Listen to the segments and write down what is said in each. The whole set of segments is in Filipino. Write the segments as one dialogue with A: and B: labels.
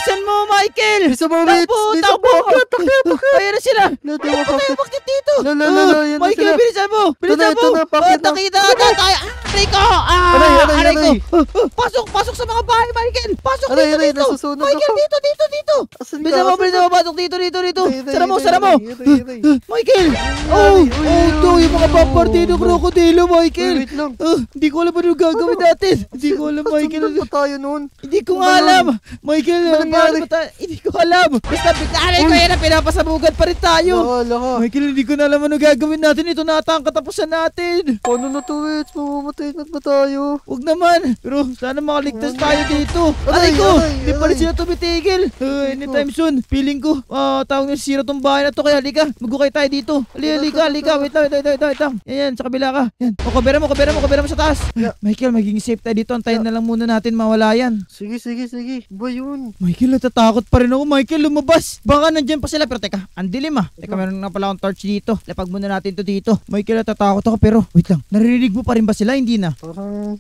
A: Bilisan mo, Michael!
B: Bisa mo, Mitch!
A: Takbo! Ayan na sila! Bakit dito? Michael, bilisan mo! Nakita na tayo! Aray ko! Aray ko! Pasok sa mga bahay, Michael! Pasok dito! Michael, dito! Bilisan mo! Pasok dito! Sara mo! Michael! Ito yung mga papartino krokodilo, Michael!
B: Wait lang.
A: Hindi ko alam ano gagawin natin! Hindi ko alam, Michael!
B: Saan tayo nun?
A: Hindi ko nga alam! Michael, hindi ko alam! Basta aray ko yan! Pinapasabugan pa rin tayo!
B: Bahala ka.
A: Michael, hindi ko na alam ano gagawin natin. Ito na ata ang katapusan natin.
B: Paano na to, Mitch? Mamamatay na ba tayo?
A: Huwag naman. Pero sana makaligtas tayo dito. Aray ko! Hindi pa rin sila tumitigil. Anytime soon. Feeling ko, tawag na sira tong bahay na to. Kaya halika, magukay tayo dito. Halika. Wait lang. Yan, sa kabila ka. Yan. O, kabera mo sa taas. Michael, magiging safe tayo dito. Antayin na lang muna natin mawala yan.
B: Sige. Ba yun?
A: Michael, natatakot pa rin ako. Michael, lumabas. Baka nandyan pa sila. Pero teka, ang dilim ah. Teka, meron na pala akong torch dito. Lapag muna natin to dito. Michael, natatakot ako. Pero, wait lang. Naririnig mo pa rin ba sila? Hindi na.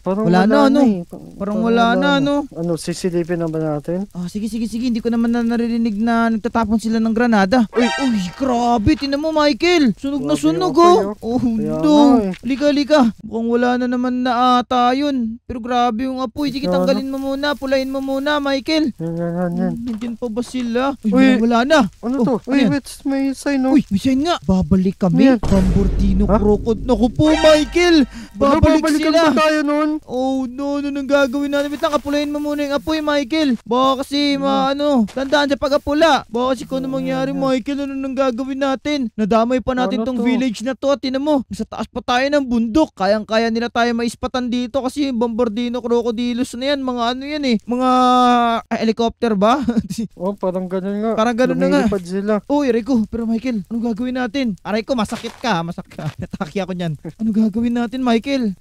B: Parang
A: wala na, ano?
B: eh.
A: Parang wala na, ano?
B: Ano, sisilipin na ba natin?
A: Sige. Hindi ko naman naririnig na nagtatapon sila ng granada. Uy, grabe. Tinan mo, Michael. Sunog na sunog, oh. Oh, no. Halika. Mukhang wala na naman na ata yun. Pero grabe yung apoy. Sige, tanggalin mo muna. Pulain mo muna, Michael.
B: Yan.
A: Nandiyan pa ba sila?
B: Uy,
A: wala na.
B: Ano to? Uy, Mitch, may sign, no?
A: Uy, may sign nga. Babalik kami. Bambordino Crocod. Naku po, Michael. Babalik sila.
B: Ba tayo nun?
A: Oh, no. Ano nang gagawin natin? Wait lang, apulayin mo muna yung apoy, Michael. Baka kasi, tandaan sa pag-apula. Baka kasi kung ano mangyari, Michael, ano nang gagawin natin? Nadamay pa natin tong village na to. Tinan mo, sa taas pa tayo ng bundok. Kayang-kaya nila tayo maispatan dito kasi yung Bambordino Crocodilos na yan. Mga ano yan eh. Mga helicopter ba?
B: Parang ganun nga.
A: Parang ganun na nga.
B: Lumilipad sila.
A: Uy, aray ko. Pero Michael, anong gagawin natin? Aray ko, masakit ka. Nataki ako niyan. Ano gagawin natin, Michael?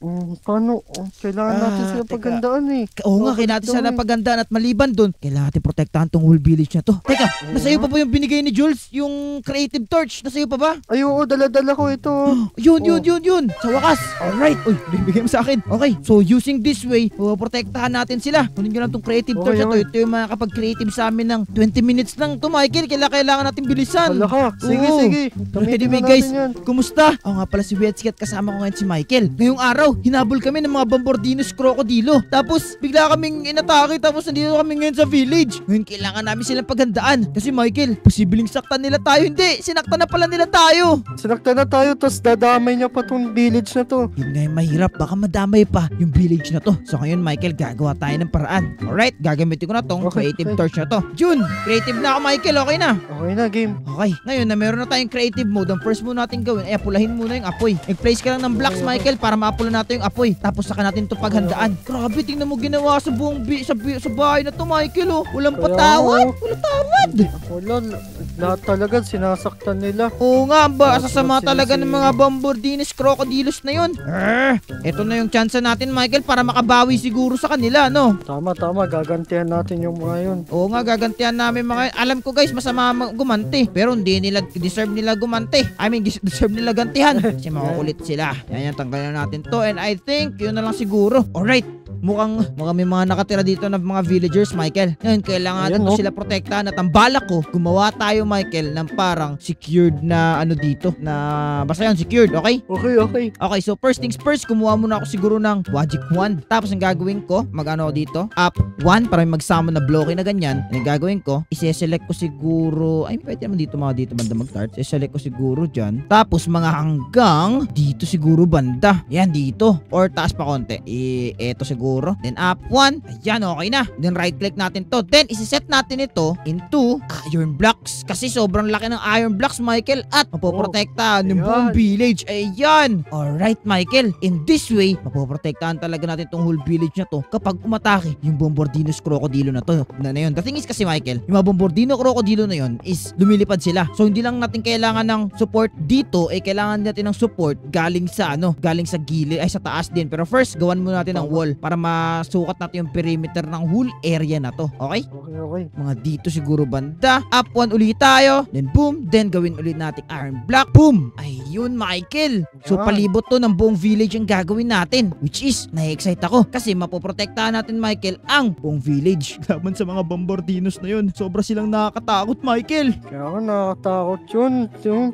B: Paano? Kailangan natin sila pagandaan eh.
A: Oo nga, kailangan natin sila pagandaan at maliban dun. Kailangan natin protektahan tong whole village na to. Teka, nasa'yo pa ba yung binigay ni Jules? Yung creative torch? Nasa'yo pa ba?
B: Ay, oo, dala-dala ko ito.
A: Yun. Sa wakas. Alright. Uy, bibigay mo sa akin. Okay, so using this way, protektahan natin sila. Kunin nyo lang tong creative torch na to. Ito yung makakapag-creative sa amin ng 20 minutes lang to, Michael. Kailangan natin bilisan.
B: Hala ka. Sige.
A: Anyway guys, kumusta? Ako nga pala si Wetsky at kasama ko ngayon si Michael. Ngayong araw, hinabol kami ng mga Bambordinos Crocodilo. Tapos, bigla kaming inatake. Tapos, nandito kami ngayon sa village. Ngayon, kailangan namin silang paghandaan. Kasi Michael, posibleng saktan nila tayo. Hindi, sinaktan na pala nila tayo.
B: Sinaktan na tayo, tapos dadamay niya pa tong village na to.
A: Yun nga yung mahirap, baka madamay pa yung village na to. So ngayon, Michael, gagawa tayo ng paraan. Alright, gagamitin ko na tong creative torch na to. June, creative na ako, Michael. Okay na?
B: Okay na, game.
A: Okay, ngayon na meron na tayong creative mode, ang first muna natin gawin ay apulahin muna yung apoy. Mag-place ka lang ng blocks, Michael, para maapula natin yung apoy. Tapos saka natin ito paghandaan. Grabe, tingnan mo ginawa sa buong sa bahay na to, Michael, oh. Walang patawad.
B: Wala, lahat talaga sinasaktan nila.
A: Oo nga, sasama talaga ng mga Bambordinos Crocodilos na yun. Ito na yung chance natin, Michael, para makabawi siguro sa kanila, no?
B: Tama, gagantihan natin yung mga yun.
A: Oo nga, gagantihan namin mga. Alam ko guys, masama gumanti. Pero hindi nila, deserve nila gumanti. I mean, deserve nila gantihan. Kasi makukulit sila. Yan, tanggalin natin to. And I think, yun na lang siguro. Alright. Mukhang may mga nakatira dito na mga villagers, Michael. Ngayon, kailangan natin sila protektahan. At ang balak ko, gumawa tayo, Michael, ng parang secured na ano dito. Na, basta yun, secured, okay?
B: Okay.
A: Okay, so first things first, kumuha muna ako siguro ng Wajik 1. Tapos ang gagawin ko, mag-ano ako dito, up 1 para may magsama na bloke na ganyan. Ang gagawin ko, isi-select ko siguro, ay pwede naman dito mga dito banda mag-start. Isi-select ko siguro dyan. Tapos mga hanggang dito siguro banda. Yan, dito. Or taas pa konti. Eto siguro. Then up 1. Ayan, okay na. Then right click natin to. Then isi-set natin ito into iron blocks. Kasi sobrang laki ng iron blocks, Michael. At mapoprotektahan yung buong village. Ayan. Alright, Michael. In this way, mapoprotektahan talaga natin tong whole village na to kapag umatake yung Bambordinos Crocodilo na to. Na yun. The thing is kasi, Michael, yung mga Bambordino Crocodilo na yun is lumilipad sila. So hindi lang natin kailangan ng support dito, kailangan natin ng support galing sa galing sa gilid, ay sa taas din. Pero first, gawan muna natin ng wall para para masukat natin yung perimeter ng whole area na to. Okay?
B: Okay.
A: Mga dito siguro banda. Up 1 ulit tayo. Then boom. Then gawin ulit natin iron block. Boom. Ayun, Michael. So
B: Yan.
A: palibot to ng buong village ang gagawin natin. Which is, na-excite ako. Kasi mapoprotektahan natin, Michael, ang buong village. Laban sa mga bombardinos na yun. Sobra silang nakakatakot, Michael.
B: Kaya nga nakakatakot yun. Yung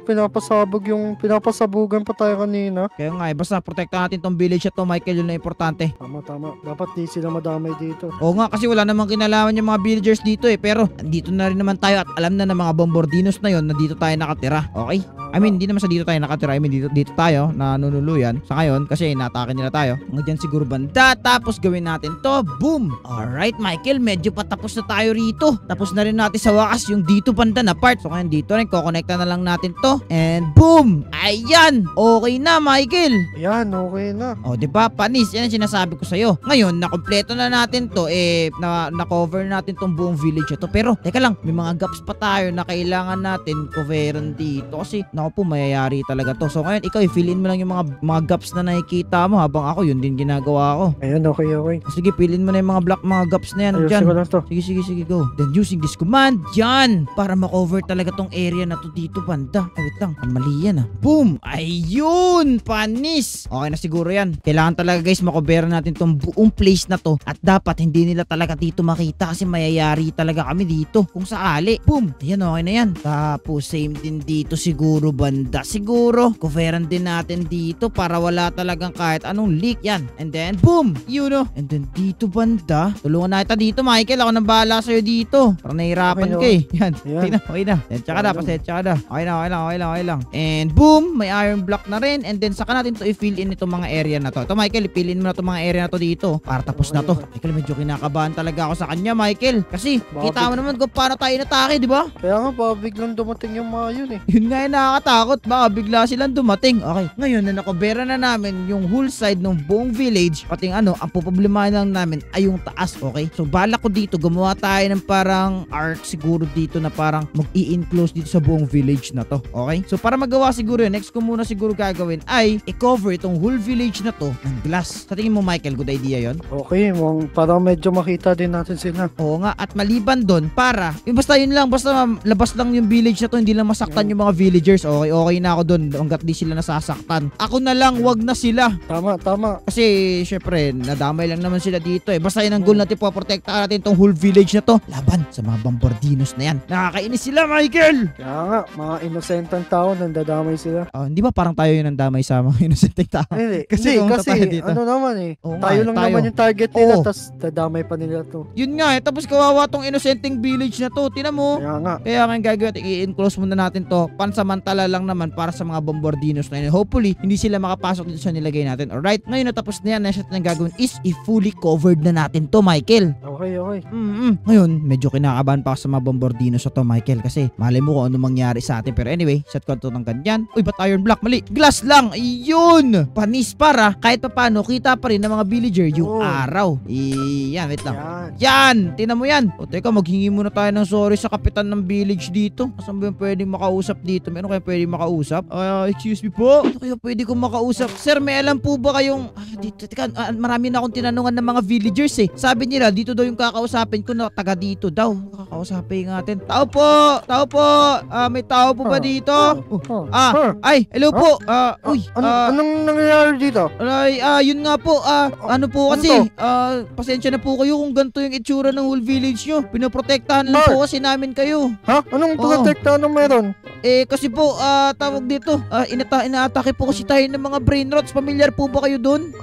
B: pinapasabugan pa tayo kanina.
A: Kaya nga, basta protektahan natin tong village at to, Michael, yun na importante.
B: Tama. Dapat di sila madamay dito.
A: Oo nga, kasi wala namang kinalaman yung mga villagers dito pero andito na rin naman tayo at alam na ng mga bombardinos na yon na dito tayo nakatira. Okay? I mean, hindi naman sa dito tayo nakatira. I mean, dito tayo na nunuluyan sa ngayon kasi inatake nila tayo. Mga dyan siguro banda. Tapos gawin natin to. Boom! Alright, Michael. Medyo patapos na tayo rito. Tapos na rin natin sa wakas yung dito banda na part. So ngayon dito rin, kukonekta na lang natin to. And boom! Ayan! Okay na, Michael!
B: Yan, okay na.
A: O, di ba? Panis. Yan ang sinasabi ko sa'yo. Ngayon, nakompleto na natin to. Na-cover natin tong buong village ito. Pero, teka lang. May mga gaps pa tayo na kailangan natin coveran dito. Kasi, naku po, mayayari talaga to. So, ngayon, ikaw, i-fill in mo lang yung mga gaps na nakikita mo. Habang ako, yun din ginagawa ko.
B: Ayun, okay.
A: Sige, fill in mo na yung mga gaps na yan.
B: Ayusin ko lang to.
A: Sige, go. Then, using this command, yan. Para ma-cover talaga tong area na to dito, banda. Ay, wait lang. Mali yan, ah. Boom! Ayun! Panis! Okay na siguro yan. Kailangan talaga, guys, makoveran natin tong buong place na to. At dapat hindi nila talaga dito makita kasi mayayari talaga kami dito kung sakali. Boom! Ayan, okay na yan. Tapos same din dito siguro banda. Siguro coveran din natin dito para wala talagang kahit anong leak. Yan. And then boom! Yun o. And then dito banda. Tulungan na kita dito, Michael. Ako nang bahala sa'yo dito. Parang nahihirapan ka eh. Yan. Okay na. Pasensya ka na. Okay lang. And boom! May iron block na rin. And then saka natin to i-fill in itong mga area na to. Ito, Michael, i-fill in mo na itong mga area na to dito. Para tapos na to. Michael, medyo kinakabahan talaga ako sa kanya, Michael. Kasi, kita mo naman kung paano tayo natake, di ba?
B: Kaya nga, baka biglang dumating yung mga yun eh.
A: Yun nga yung nakakatakot. Baka bigla silang dumating. Okay. Ngayon na nakobera na namin yung whole side ng buong village. Pating ang poproblemahin lang namin ay yung taas. Okay? So, balak ko dito. Gumawa tayo ng parang arc siguro dito na parang mag-i-enclose dito sa buong village na to. Okay? So, para magawa siguro yun, next ko muna siguro gagawin ay i-cover itong whole village na to ng glass. Sa tingin mo, Michael, good idea yon?
B: Okay, para medyo makita din natin sila.
A: Oo nga, at maliban doon para, basta yun lang, basta labas lang yung village na to, hindi lang masaktan yung mga villagers. Okay na ako doon hanggat di sila nasasaktan. Ako na lang, wag na sila.
B: Tama.
A: Kasi, syempre, nadamay lang naman sila dito eh. Basta yun ang goal natin, poprotektahan natin tong whole village na to. Laban sa mga bombardinos na yan. Nakakainis sila, Michael!
B: Kaya nga, mga inosentang tao, nandadamay sila.
A: Hindi ba parang tayo yun ang damay sa mga inosenteng tao?
B: Kasi
A: pumunta tayo dito.
B: ano naman eh.
A: Oo nga,
B: Tayo lang naman yung target nila,
A: Oo.
B: tas dadamay pa nila to.
A: Yun nga eh, tapos kawawa tong innocenteng village na to. Tinan mo.
B: Kaya nga.
A: Kaya ngayon gagawin natin, i-enclose muna natin to. Pansamantala lang naman para sa mga bombardinos na yun. Hopefully, hindi sila makapasok dito sa nilagay natin. Alright, ngayon natapos na yan. Next natin gagawin is i-fully covered na natin to, Michael.
B: Okay.
A: Ngayon, medyo kinakabahan pa ako sa mga bombardinos na to, Michael. Kasi malay mo kung ano mangyari sa atin. Pero anyway, set ko to ng ganyan. Uy, ba't iron block? Mali. Glass lang. Ayun. Panis para kahit pa paano, kita pa rin ng mga villager yung araw. Yan, wait lang. Yan! Tinan mo yan! O teka, maghingi muna tayo ng sorry sa kapitan ng village dito. Asan ba yung pwedeng makausap dito? Meron kayo pwedeng makausap? Excuse me po? Ano kayo pwede kong makausap? Sir, may alam po ba kayong... dito, teka, marami na akong tinanungan ng mga villagers eh. Sabi nila, dito daw yung kakausapin ko na taga dito daw. Kakausapin natin. Tao po! May tao po ba dito? Ay, hello po! Uy!
B: Anong nangyayari dito?
A: Yun nga po, ano po kasi, pasensya na po kayo kung ganito yung itsura ng whole village nyo. Pinoprotektahan lang po kasi namin kayo.
B: Ha? Anong protektahan ang meron?
A: Kasi po, tawag dito, inaatake po kasi tayo ng mga brain rots. Familiar po ba kayo dun?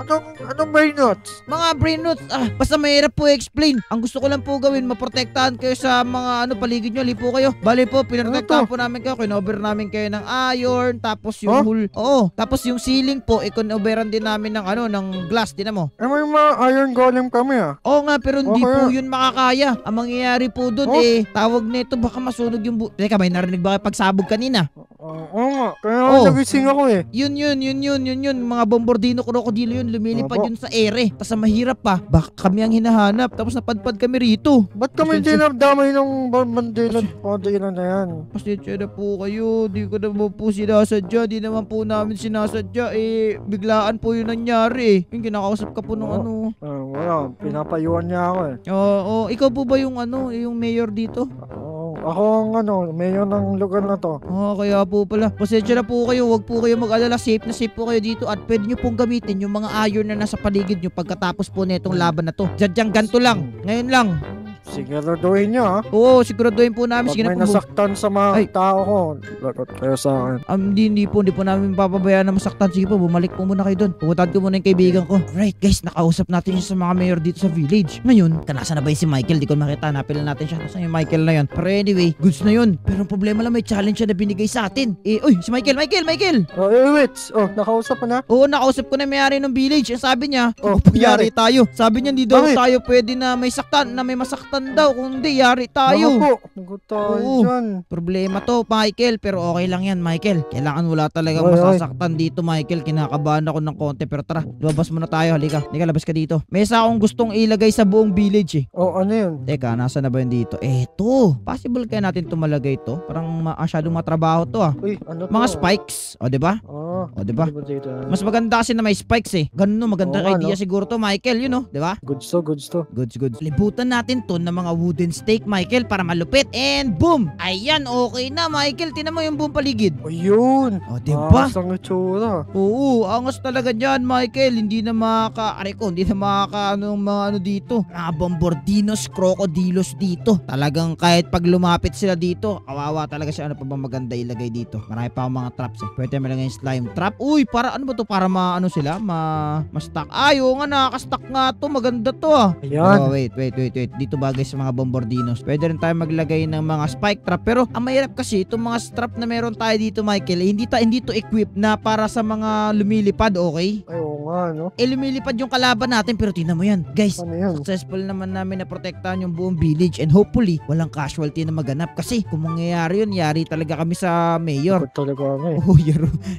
B: Anong brain rots?
A: Mga brain rots, basta mahirap po explain. Ang gusto ko lang po gawin, maprotektahan kayo sa mga paligid nyo, lipo kayo. Bali po, pinoprotektahan po namin kayo, kinover namin kayo ng iron, tapos yung tapos yung ceiling po, ikinoveran din namin ng glass, din mo.
B: May mga iron golem kami
A: Oo nga, pero hindi po yun makakaya. Ang mangyayari po dun tawag nito, baka masunog yung Teka, may narinig ba kayo pagsabog kanina.
B: Oo nga. Kaya
A: Oh.
B: nagising ako eh.
A: Yun. Mga bombardino, krokodilo yun. Lumilipad
B: Opo.
A: yun sa ere. Tapos ang mahirap pa, baka kami ang hinahanap. Tapos napadpad kami rito.
B: Ba't kami
A: Pasensya.
B: dinamdamay ng bandila na yan?
A: Pasensya na po kayo. Di ko naman po sinasadya. Di naman po namin sinasadya. Biglaan po yun nangyari. Yung kinakausap ka po nung
B: Oo.
A: ano.
B: Wala, pinapayuan niya ako eh.
A: Oo, ikaw po ba yung yung mayor dito?
B: Ako ang mayor ng lugar na to.
A: Kaya po pala. Pasensya na po kayo. Huwag po kayo mag-alala. Safe na safe po kayo dito. At pwede nyo pong gamitin yung mga iron na nasa paligid nyo pagkatapos po netong laban na to. Diyan ganito lang. Ngayon lang.
B: Siguraduhin niyo ha.
A: Oo, siguraduhin po namin.
B: Pag
A: Sige na
B: may
A: po.
B: nasaktan sa mga
A: Ay.
B: tao ko, lagot kayo sa akin.
A: Hindi po namin papabayaan na masaktan. Sige po, bumalik po muna kayo doon. Pumuntahan ko muna yung kaibigan ko. Right guys, nakausap natin siya sa mga mayor dito sa village. Ngayon, kanasa na ba yun si Michael? Di ko makita, napil natin siya. Nasaan yung Michael na yun? Pero anyway, goods na yun. Pero ang problema lang, may challenge siya na binigay sa atin. Uy, si Michael!
B: Wait. Nakausap ko na?
A: Oo, nakausap ko na may-ari ng village. Ang sabi niya,
B: Nangyari?
A: yari tayo. Sabi niya, hindi daw
B: Bakit?
A: tayo pwede na may masaktan daw. Kung hindi, yari tayo.
B: Naku tayo
A: Oo.
B: dyan.
A: Problema to, Michael. Pero okay lang yan, Michael. Kailangan wala talagang
B: Oy, oy.
A: masasaktan dito, Michael. Kinakabahan ako ng konti. Pero tara, lumabas muna tayo. Halika, labas ka dito. May isa akong gustong ilagay sa buong village
B: Ano yun?
A: Teka, nasa na ba yun dito? Eto. Possible kaya natin tumalagay to? Parang masyadong matrabaho to
B: Uy, ano to?
A: Mga spikes. O, diba? O, diba?
B: Dito.
A: Mas maganda kasi na may spikes Ganun, magandang
B: Oo nga,
A: idea
B: no?
A: siguro to, Michael. Yun, diba?
B: Goods to.
A: Goods. Libutan natin to ng mga wooden stake, Michael, para malupit. And boom! Ayan, okay na, Michael. Tinan mo yung buong paligid.
B: Ayun.
A: O, diba?
B: Ang itsura.
A: Oo, angas talaga dyan, Michael. Hindi na mga dito. Mga bombardinos, crocodilos dito. Talagang kahit pag lumapit sila dito, kawawa talaga siya. Ano pa ba maganda ilagay dito? Marami pa akong mga traps Pwede malagay yung slime trap. Uy, para ano ba to? Para ma-stack. Oo nga, nakaka-stack nga to. Maganda to
B: Ayan.
A: Oh, wait. Dito bagay sa mga bombardinos. Pwede rin tayo maglagay ng mga spike trap. Pero ang mahirap kasi, itong mga trap na meron tayo dito, Michael, hindi to equip na para sa mga lumilipad, okay?
B: Ay, oo nga, no?
A: Lumilipad yung kalaban natin, pero tingnan mo yan. Guys,
B: Ano yan?
A: successful naman namin na protektahan yung buong village and hopefully, walang casualty na maganap. Kasi kung mangyayari yun, yari talaga kami sa mayor.
B: Good talaga kami.
A: Oh,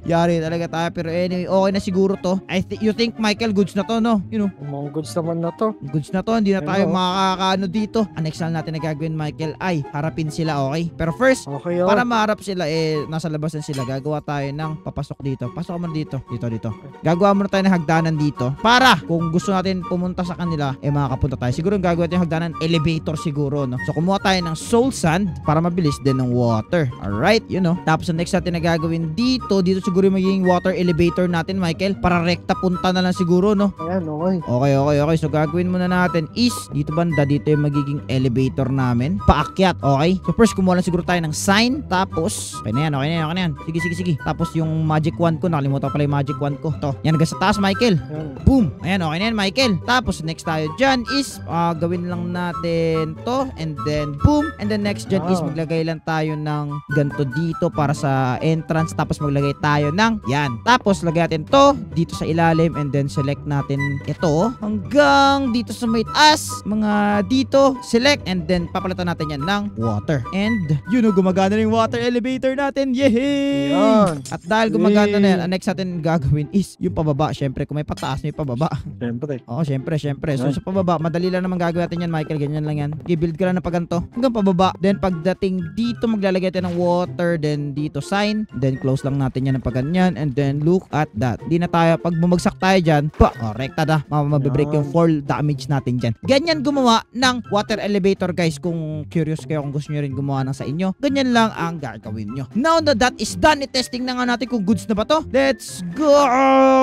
A: yari talaga tayo. Pero anyway, okay na siguro to. You think, Michael, goods na to, no? You know,
B: Mga goods naman na to.
A: goods na to. Hindi na tayo
B: Ano?
A: makakaano dito. Ang next lang natin na gagawin, Michael, ay harapin sila, okay? Pero first,
B: Okay,
A: para maharap sila, nasa labas na sila. Gagawa tayo ng papasok dito. Pasok mo dito. Dito. Gagawa muna tayo ng hagdanan dito. Para, kung gusto natin pumunta sa kanila, makapunta tayo. Siguro yung gagawa tayo ng hagdanan, elevator siguro, no? So, kumuha tayo ng soul sand para mabilis din ng water. Alright, Tapos, ang next natin na gagawin dito siguro yung magiging water elevator natin, Michael. Para rekta punta na lang siguro, no?
B: Ayan, okay.
A: Okay. So, gagawin muna natin is, dito banda, dito yung magiging elevator namin. Paakyat, okay? So, first, kumuha lang siguro tayo ng sign. Tapos, okay na yan. Sige. Tapos, yung magic wand ko, nakalimutan ko pala yung magic wand ko. To, yan, hanggang sa taas, Michael.
B: Ayan.
A: Boom! Ayan, okay na yan, Michael. Tapos, next tayo dyan is, gawin lang natin to. And then, boom! And then, next dyan is, maglagay lang tayo ng ganito dito para sa entrance. Tapos, maglagay tayo ng yan. Tapos, lagay natin to dito sa ilalim. And then, select natin ito hanggang dito sa may taas. Mga dito, select. And then, papalitan natin yan ng water. And, gumagana na yung water elevator natin. Yehey!
B: Ayan.
A: At dahil gumagana na yan, ang next natin gagawin is yung pababa. Syempre, kung may pataas, may pababa.
B: Siyempre.
A: Oo, syempre. So, sa pababa, madali lang naman gagawin natin yan, Michael. Ganyan lang yan. I-build ka lang na paganto hanggang pababa. Then, pagdating dito, maglalagay tayo ng water. Then, dito sign. Then, close lang natin yan ng paganyan. And then, look at that. Di na tayo, pag bumagsak tayo dyan, rekta na. Mabibreak yung fall damage natin dyan. Ganyan gumawa ng water elevator, guys. Kung curious kayo, kung gusto nyo rin gumawa ng sa inyo, ganyan lang ang gagawin nyo. Now that that is done, i-testing na nga natin kung goods na ba to. Let's go,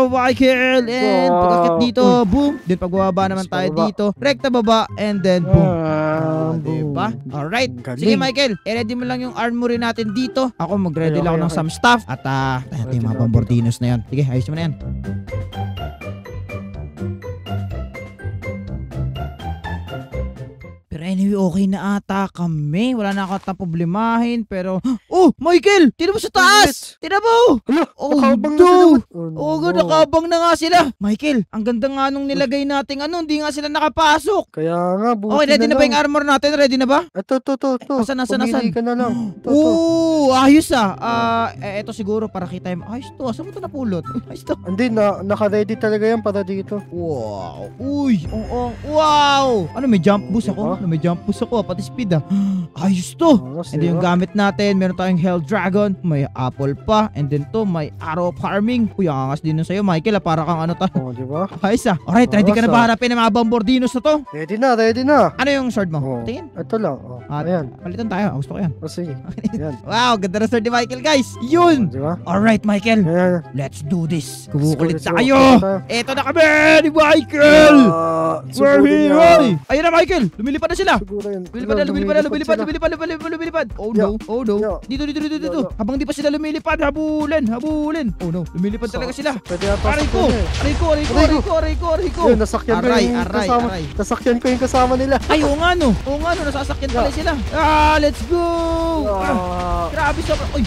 A: Michael! And pagkakit dito, boom. Then pagbababa naman tayo dito. Rekta baba. And then, boom. Diba? Alright. Sige, Michael. I-ready mo lang yung armory natin dito. Ako, mag-ready lang ako ng some stuff. At, ito yung mga bombardinos na yan. Sige, ayos mo na yan. Pero anyway, okay na ata kami. Wala na ako atang problemahin. Pero, oh, Michael! Tignan mo sa taas! Tignan mo!
B: Hala,
A: Oh,
B: nakabang na
A: no.
B: sila.
A: Oh, good, nakabang na nga sila. Michael, ang ganda nga nung nilagay nating hindi nga sila nakapasok.
B: Kaya nga, buti
A: Okay, ready na ba
B: lang.
A: yung armor natin? Ready na ba?
B: Ito.
A: Asan?
B: Pumili ka na lang. Ito.
A: Oo, ayos eto siguro para kita yung, ayos to, saan mo ito napulot? Ayos to.
B: Hindi, naka-ready talaga yan para dito.
A: Wow, uy, wow. Ano, may jump boost ako?
B: Diba?
A: May jump boost ako, pati speed Ayos to. And then yung gamit natin, meron tayong Hell Dragon, may apple pa, and then to, may Arrow of Harming. Uy, ang angas din nun sa'yo, Michael, para kang
B: Oh, di ba?
A: Ayos Alright, ready ka na ba harapin ang mga Bombardinos na to?
B: Ready na.
A: Ano yung sword mo?
B: Oh,
A: Tingin.
B: ito lang. Oh, ayan.
A: Palitan tayo, gusto ko yan.
B: O sige. Ayan.
A: Wow, ganda na sword ni Michael, guys. Yun!
B: Di ba?
A: Alright, Michael.
B: Ayan.
A: Let's do this. Kumukulit
B: Let's go.
A: tayo.
B: Tayo.
A: Eto na kami ni Michael. We're here. Ayun na, Michael. Lumilipad na sila.
B: Siguro yun.
A: Lumilipad. Oh
B: Yeah.
A: no, oh no.
B: Yeah.
A: Dito.
B: Yeah.
A: Habang di pa sila lumilipad, habulin. Oh no, lumilipad talaga sila.
B: Pwede yata
A: Aray ko. Aray ko.
B: Yun, nasakyan ko yung kasama.
A: Aray.
B: Nasakyan ko yung kasama nila.
A: Ay, oo nga no, nasasakyan pala sila. Let's go. Grabe sobrang. Uy,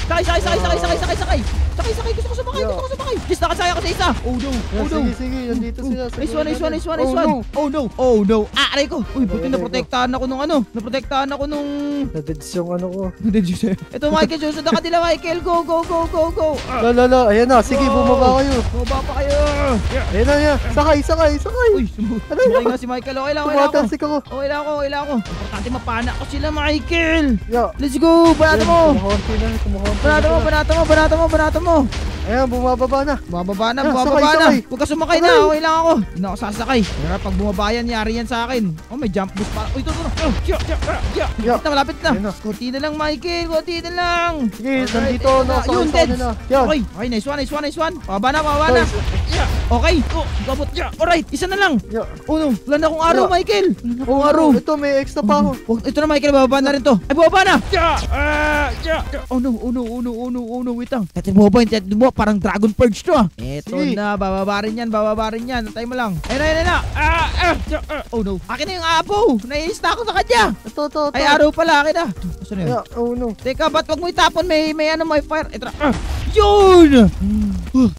A: sakay. Gusto ko sumakay. Just nakasaya ako sa isa. Oh no.
B: Sige, nandito sila.
A: Nice one. Oh no. Aray ko. Uy, buti naprotektahan ako nung
B: Nadeds yung ano ko.
A: Ito, Michael, susunod ka nila, Michael. Go.
B: Lala, ayan na. Sige, bumaba kayo.
A: Bumaba pa kayo.
B: Ayan na. Sakay.
A: Uy, sumakay nga si Michael. Okay lang ako.
B: Tumatalsik ako.
A: Okay lang ako. Importante mapana ko sila, Michael.
B: Yeah.
A: Let's go. Banata mo.
B: Kumukonti na. Ayan, bumababa na.
A: Bumababa na.
B: Sakay.
A: Huwag ka sumakay na. Okay lang ako. Hindi na ako sasakay. Pero pag bumaba yan, yari yan sa akin. Oh, may jump boost para. Uy, ito. Malapit na.
B: Ayun na.
A: Kunti na lang, Michael. Kunti na lang.
B: Sige, nandito
A: Ayun
B: na.
A: Yun,
B: Sakay
A: Teds.
B: nila. Yan.
A: Okay, nice one. Pababa na. Okay. Gabot. Alright, isa na lang.
B: Yeah.
A: Oh no, wala na akong araw,
B: Yeah.
A: Michael. Wala na akong
B: Oh,
A: araw.
B: ito, may extra pa ako.
A: Ito na, Michael, bababa na rin to. Ay, bababa na! Oh no, wait lang. Ito mo, parang Dragon Purge to Ito
B: Sige.
A: na, bababa rin yan. Antay mo lang. Ayun na. Oh no, akin na yung apo. Naiinis na ako sa kanya.
B: Ito.
A: Ay, araw pala, akin na. Saan na yun?
B: Yeah, oh no.
A: Teka, ba't wag mo itapon? May fire. Ito na. Yun!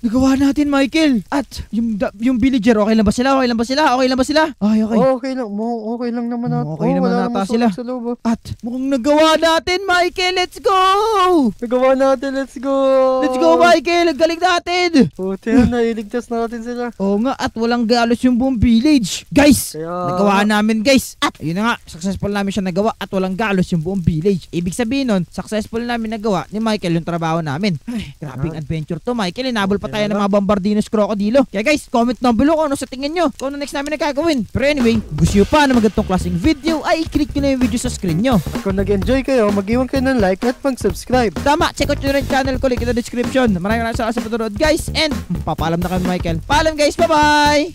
A: Nagawa natin, Michael. At, yung villager, okay lang ba sila? Ay, okay.
B: Okay lang naman natin.
A: Okay naman
B: wala
A: nata
B: namang
A: sila.
B: sunog sa loob.
A: At mukhang nagawa natin, Michael. Let's go!
B: Nagawa natin, let's go!
A: Let's go, Michael. Ang galing natin.
B: Puti yan, nailigtas natin sila.
A: Oo nga, at walang galos yung buong village. Guys,
B: Kaya-
A: nagawa namin, guys. At yun na nga, successful namin siya nagawa at walang galos yung buong village. Ibig sabihin nun, successful namin nagawa ni Michael yung trabaho namin. Ay, grabing adventure to, Michael. Inabol pa tayo ng mga Bombardinos Crocodilo. Kaya guys, comment down below kung ano sa tingin nyo. Kung ano next namin na gagawin. Pero anyway, gusto nyo pa na magandang klaseng video, ay i-click nyo na yung video sa screen nyo.
B: Kung nag-enjoy kayo, mag-iwan kayo ng like at mag-subscribe.
A: Tama, check out nyo rin yung channel ko, link in the description. Maraming salamat sa panonood, guys. And, papaalam na kami, Michael. Paalam, guys. Bye-bye!